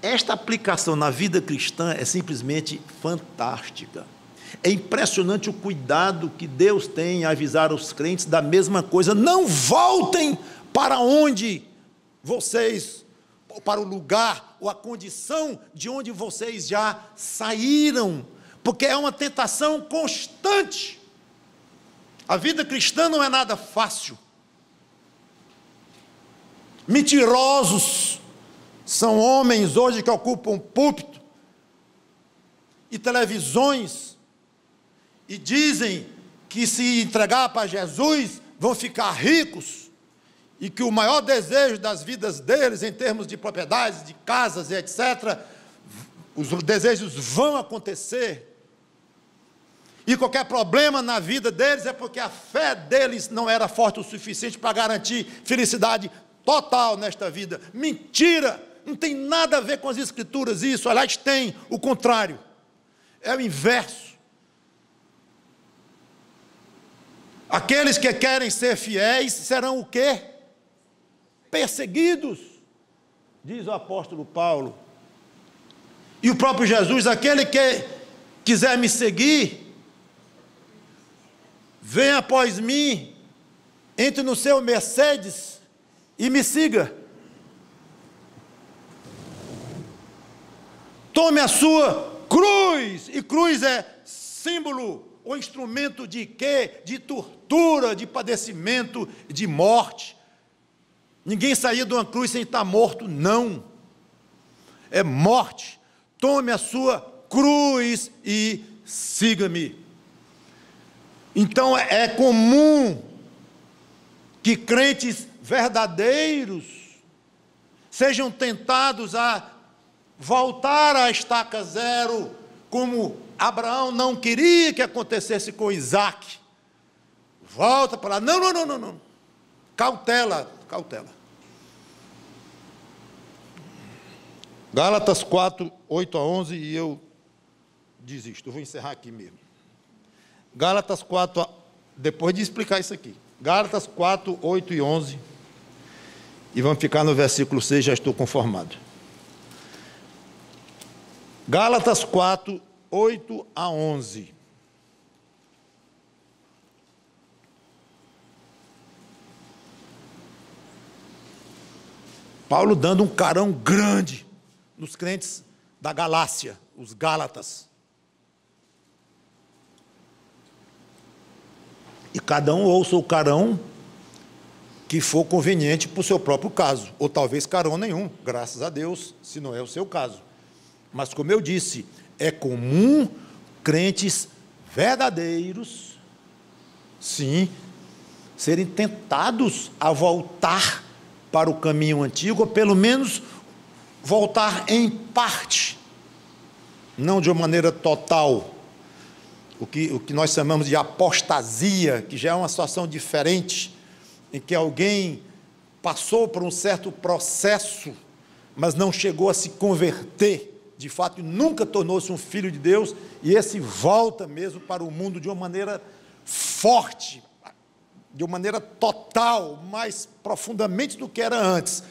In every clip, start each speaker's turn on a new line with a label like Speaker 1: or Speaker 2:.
Speaker 1: esta aplicação na vida cristã é simplesmente fantástica. É impressionante o cuidado que Deus tem em avisar os crentes da mesma coisa. Não voltem para onde vocês, para o lugar ou a condição de onde vocês já saíram, porque é uma tentação constante. A vida cristã não é nada fácil. Mentirosos são homens hoje que ocupam púlpito e televisões e dizem que se entregar para Jesus vão ficar ricos e que o maior desejo das vidas deles, em termos de propriedades, de casas e etc., os desejos vão acontecer. E qualquer problema na vida deles é porque a fé deles não era forte o suficiente para garantir felicidade total nesta vida. Mentira! Não tem nada a ver com as Escrituras isso, aliás, tem o contrário. É o inverso. Aqueles que querem ser fiéis serão o quê? Perseguidos, diz o apóstolo Paulo. E o próprio Jesus, aquele que quiser me seguir, venha após mim, entre no seu Mercedes e me siga. Tome a sua cruz, e cruz é símbolo ou instrumento de quê? De tortura, de padecimento, de morte. Ninguém saía de uma cruz sem estar morto, não. É morte. Tome a sua cruz e siga-me. Então é comum que crentes verdadeiros sejam tentados a voltar à estaca zero, como Abraão não queria que acontecesse com Isaac. Volta para lá, não. Cautela. Gálatas 4, 8 a 11, e eu desisto, eu vou encerrar aqui mesmo. Gálatas 4, depois de explicar isso aqui, Gálatas 4, 8 e 11, e vamos ficar no versículo 6, já estou conformado. Gálatas 4, 8 a 11. Paulo dando um carão grande nos crentes da Galácia, os Gálatas. E cada um ouça o carão que for conveniente para o seu próprio caso, ou talvez carão nenhum, graças a Deus, se não é o seu caso. Mas, como eu disse, é comum crentes verdadeiros, sim, serem tentados a voltar para o caminho antigo, ou pelo menos voltar em parte, não de uma maneira total. O que nós chamamos de apostasia, que já é uma situação diferente, em que alguém passou por um certo processo, mas não chegou a se converter, de fato, nunca tornou-se um filho de Deus, e esse volta mesmo para o mundo de uma maneira forte, de uma maneira total, mais profundamente do que era antes.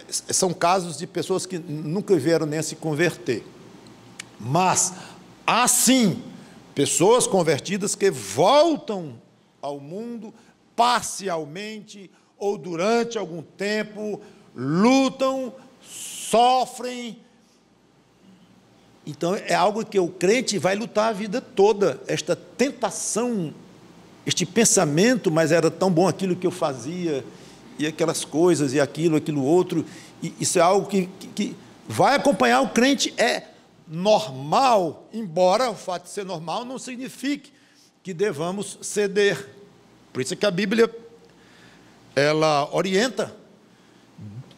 Speaker 1: São casos de pessoas que nunca vieram nem a se converter. Mas, assim, pessoas convertidas que voltam ao mundo parcialmente ou durante algum tempo, lutam, sofrem. Então, é algo que o crente vai lutar a vida toda, esta tentação, este pensamento, mas era tão bom aquilo que eu fazia, e aquelas coisas, e aquilo outro, e isso é algo que vai acompanhar o crente, é normal, embora o fato de ser normal não signifique que devamos ceder. Por isso é que a Bíblia, ela orienta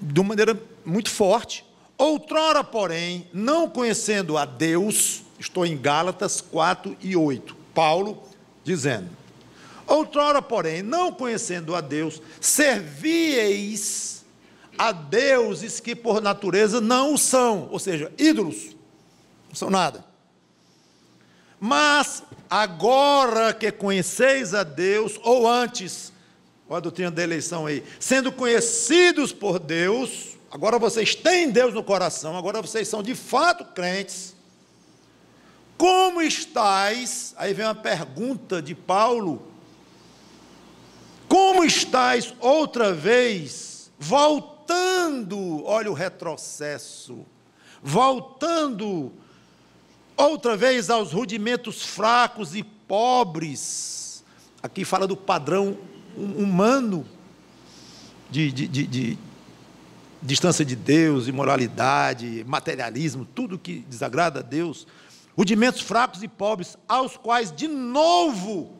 Speaker 1: de uma maneira muito forte. Outrora, porém, não conhecendo a Deus, estou em Gálatas 4 e 8, Paulo dizendo: outrora, porém, não conhecendo a Deus, servieis a deuses que por natureza não o são, ou seja, ídolos, não são nada. Mas agora que conheceis a Deus, ou antes, olha a doutrina da eleição aí, sendo conhecidos por Deus, agora vocês têm Deus no coração, agora vocês são de fato crentes. Como estáis? Aí vem uma pergunta de Paulo. Como estáis outra vez, voltando, olha o retrocesso, voltando outra vez aos rudimentos fracos e pobres. Aqui fala do padrão humano, de distância de Deus, imoralidade, materialismo, tudo que desagrada a Deus. Rudimentos fracos e pobres, aos quais, de novo,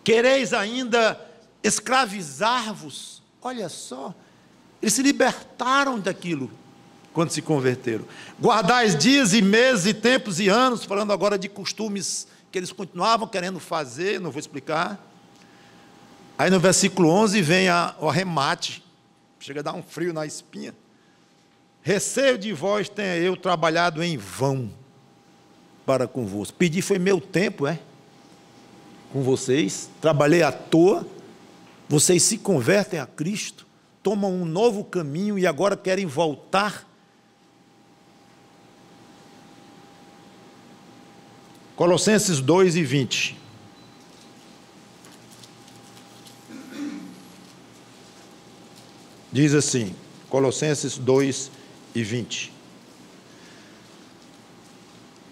Speaker 1: quereis ainda escravizar-vos. Olha só, eles se libertaram daquilo quando se converteram. Guardais dias e meses e tempos e anos, falando agora de costumes que eles continuavam querendo fazer, não vou explicar. Aí no versículo 11 vem o arremate, chega a dar um frio na espinha. Receio de vós tenha eu trabalhado em vão para convosco. Pedi foi meu tempo, com vocês, trabalhei à toa, vocês se convertem a Cristo, tomam um novo caminho e agora querem voltar. Colossenses 2:20. Diz assim, Colossenses 2:20.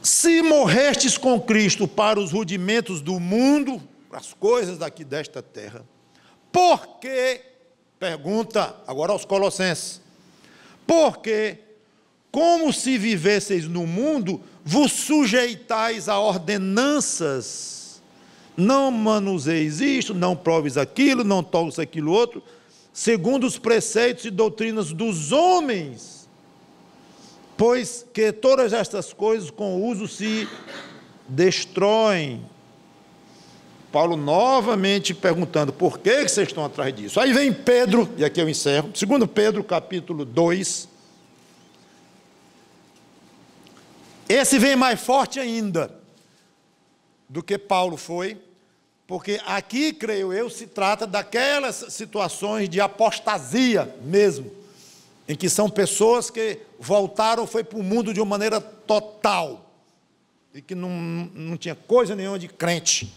Speaker 1: Se morrestes com Cristo para os rudimentos do mundo, para as coisas daqui desta terra, porque, pergunta agora aos Colossenses, porque, como se vivesseis no mundo, vos sujeitais a ordenanças, não manuseis isto, não proves aquilo, não toques aquilo outro, segundo os preceitos e doutrinas dos homens, pois que todas estas coisas com uso se destroem. Paulo novamente perguntando, por que vocês estão atrás disso? Aí vem Pedro, e aqui eu encerro, 2 Pedro capítulo 2, esse vem mais forte ainda do que Paulo foi, porque aqui, creio eu, se trata daquelas situações de apostasia mesmo, em que são pessoas que voltaram, foi para o mundo de uma maneira total, e que não tinha coisa nenhuma de crente,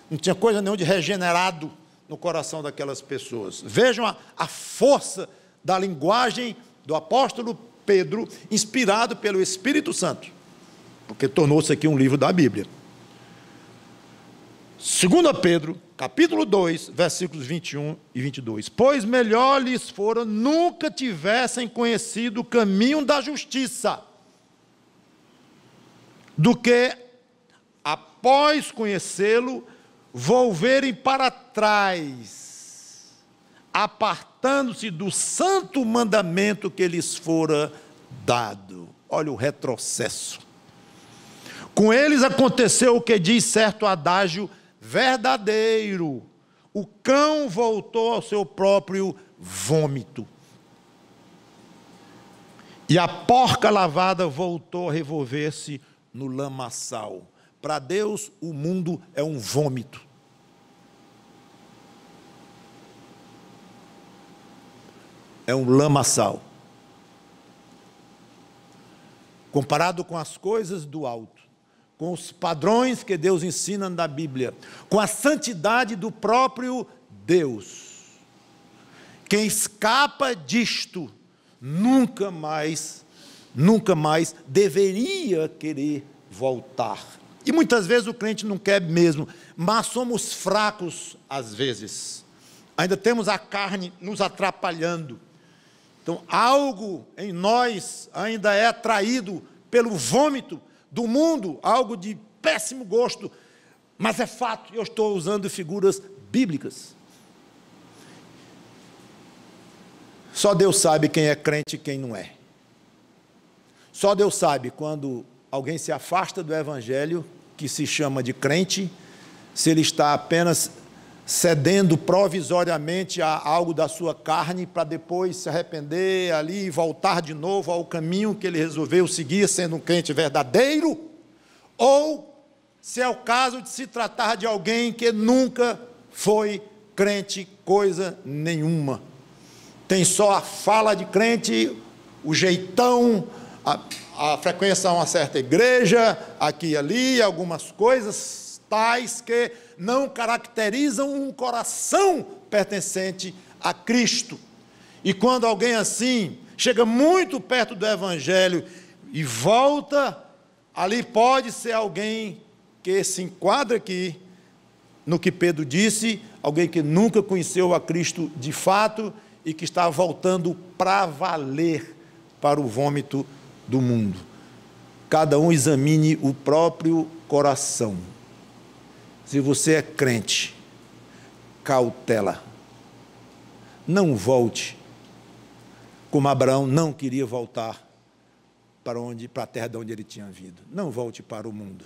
Speaker 1: não tinha coisa nenhuma de regenerado no coração daquelas pessoas. Vejam a força da linguagem do apóstolo Pedro, inspirado pelo Espírito Santo, porque tornou-se aqui um livro da Bíblia. 2 Pedro, capítulo 2, versículos 21 e 22. Pois melhor lhes fora nunca tivessem conhecido o caminho da justiça, do que, após conhecê-lo, volverem para trás, apartando-se do santo mandamento que lhes fora dado. Olha o retrocesso. Com eles aconteceu o que diz certo adágio verdadeiro: o cão voltou ao seu próprio vômito, e a porca lavada voltou a revolver-se no lamaçal. Para Deus, o mundo é um vômito. É um lamaçal. Comparado com as coisas do alto, com os padrões que Deus ensina na Bíblia, com a santidade do próprio Deus, quem escapa disto, nunca mais deveria querer voltar. E muitas vezes o crente não quer mesmo, mas somos fracos às vezes, ainda temos a carne nos atrapalhando. Então algo em nós ainda é atraído pelo vômito do mundo, algo de péssimo gosto, mas é fato, eu estou usando figuras bíblicas. Só Deus sabe quem é crente e quem não é. Só Deus sabe quando alguém se afasta do evangelho, que se chama de crente, se ele está apenas cedendo provisoriamente a algo da sua carne, para depois se arrepender ali e voltar de novo ao caminho que ele resolveu seguir, sendo um crente verdadeiro, ou se é o caso de se tratar de alguém que nunca foi crente coisa nenhuma, tem só a fala de crente, o jeitão, a frequência a uma certa igreja, aqui e ali, algumas coisas tais que não caracterizam um coração pertencente a Cristo. E quando alguém assim chega muito perto do Evangelho e volta, ali pode ser alguém que se enquadra aqui no que Pedro disse, alguém que nunca conheceu a Cristo de fato e que está voltando para valer para o vômito do mundo. Cada um examine o próprio coração. Se você é crente, cautela. Não volte, como Abraão não queria voltar para a terra de onde ele tinha vindo. Não volte para o mundo.